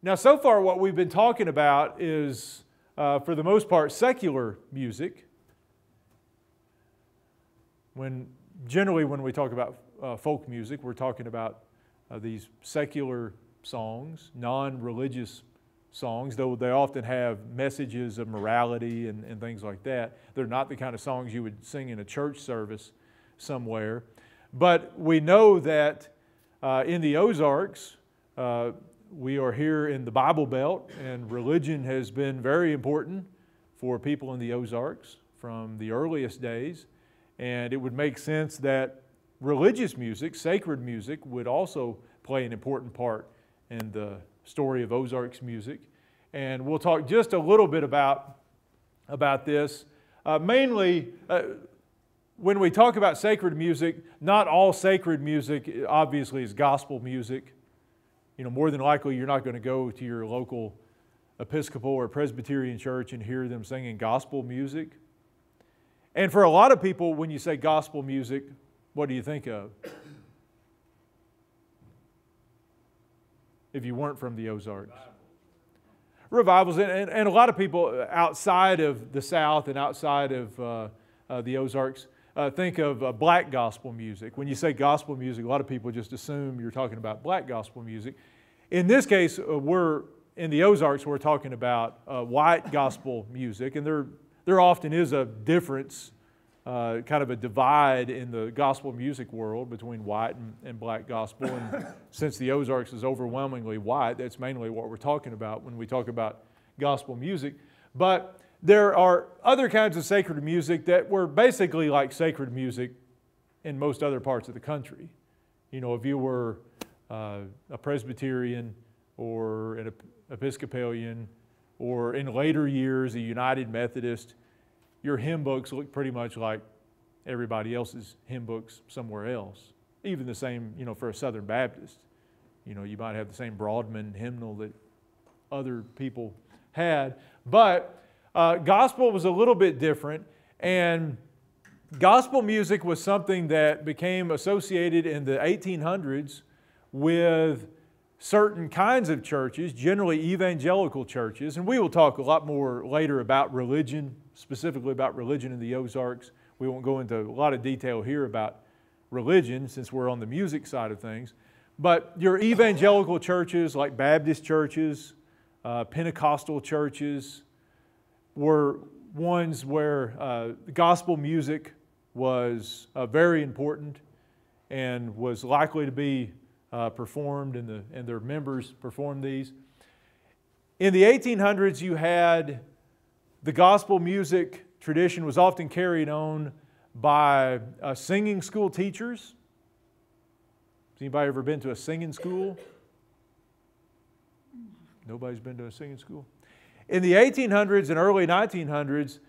Now, so far what we've been talking about is, for the most part, secular music. Generally, when we talk about folk music, we're talking about these secular songs, non-religious songs, though they often have messages of morality and things like that. They're not the kind of songs you would sing in a church service somewhere. But we know that in the Ozarks, we are here in the Bible Belt, and religion has been very important for people in the Ozarks from the earliest days. And it would make sense that religious music, sacred music, would also play an important part in the story of Ozarks music. And we'll talk just a little bit about this. Mainly, when we talk about sacred music, not all sacred music obviously is gospel music. You know, more than likely you're not going to go to your local Episcopal or Presbyterian church and hear them singing gospel music. And for a lot of people, when you say gospel music, what do you think of? If you weren't from the Ozarks. Revivals. And a lot of people outside of the South and outside of the Ozarks think of black gospel music. When you say gospel music, a lot of people just assume you're talking about black gospel music. In this case, in the Ozarks, we're talking about white gospel music, and there often is a difference, kind of a divide in the gospel music world between white and black gospel. And since the Ozarks is overwhelmingly white, that's mainly what we're talking about when we talk about gospel music. But there are other kinds of sacred music that were basically like sacred music in most other parts of the country. You know, if you were a Presbyterian or an Episcopalian, or in later years a United Methodist, your hymn books look pretty much like everybody else's hymn books somewhere else. Even the same, you know, for a Southern Baptist. You know, you might have the same Broadman hymnal that other people had. But gospel was a little bit different, and gospel music was something that became associated in the 1800s with certain kinds of churches, generally evangelical churches, and we will talk a lot more later about religion, specifically about religion in the Ozarks. We won't go into a lot of detail here about religion since we're on the music side of things. But your evangelical churches like Baptist churches, Pentecostal churches were ones where gospel music was very important and was likely to be performed, and their members performed these. In the 1800s, you had the gospel music tradition was often carried on by singing school teachers. Has anybody ever been to a singing school? Nobody's been to a singing school? In the 1800s and early 1900s,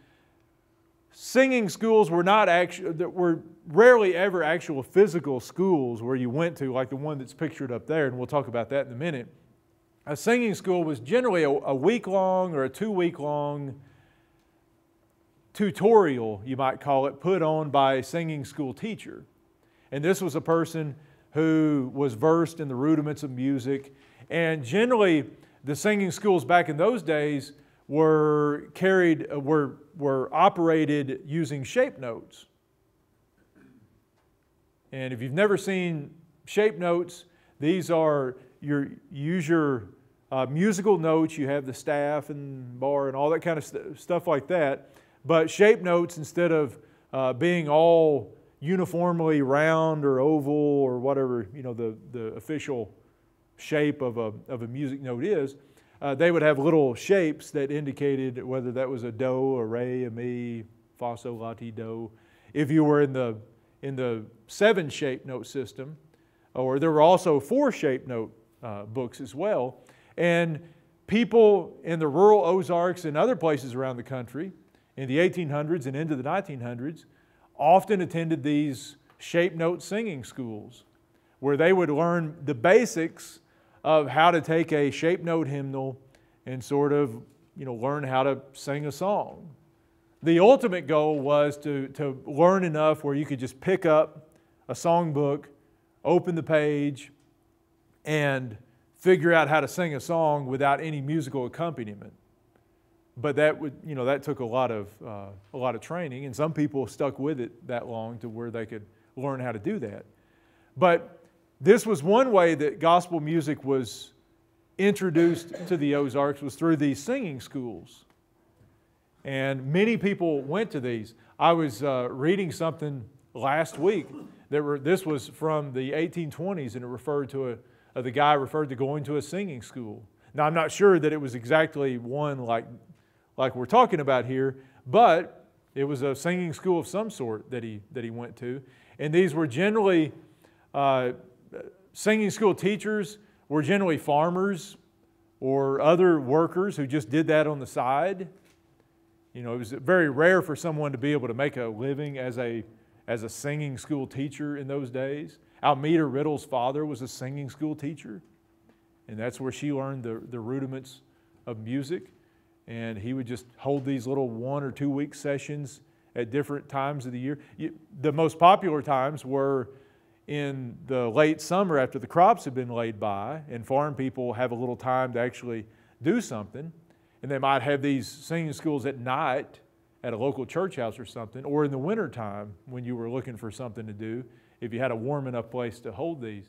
singing schools were rarely ever actual physical schools where you went to, like the one that's pictured up there, and we'll talk about that in a minute. A singing school was generally a week-long or a 2-week-long tutorial, you might call it, put on by a singing school teacher. And this was a person who was versed in the rudiments of music. And generally, the singing schools back in those days were operated using shape notes. And if you've never seen shape notes, these are your musical notes. You have the staff and bar and all that kind of stuff like that. But shape notes, instead of being all uniformly round or oval or whatever, you know, the official shape of a music note is, they would have little shapes that indicated whether that was a do, a re, a mi, fa, sol, la, ti, do. If you were in the 7 shape note system, or there were also 4 shape note books as well. And people in the rural Ozarks and other places around the country in the 1800s and into the 1900s often attended these shape note singing schools where they would learn the basics of how to take a shape note hymnal and sort of, you know, learn how to sing a song. The ultimate goal was to learn enough where you could just pick up a songbook, open the page, and figure out how to sing a song without any musical accompaniment. But that took a lot of training, and some people stuck with it that long to where they could learn how to do that. But this was one way that gospel music was introduced to the Ozarks, was through these singing schools. And many people went to these. I was reading something last week this was from the 1820s, and it referred to the guy referred to going to a singing school. Now, I'm not sure that it was exactly one like we're talking about here, but it was a singing school of some sort that he went to. And these were generally, singing school teachers were generally farmers or other workers who just did that on the side. It was very rare for someone to be able to make a living as a singing school teacher in those days. Almeda Riddle's father was a singing school teacher, and that's where she learned the rudiments of music. And he would just hold these little 1 or 2 week sessions at different times of the year. The most popular times were in the late summer after the crops had been laid by, and farm people have a little time to actually do something. And they might have these singing schools at night at a local church house or something, or in the wintertime when you were looking for something to do, if you had a warm enough place to hold these.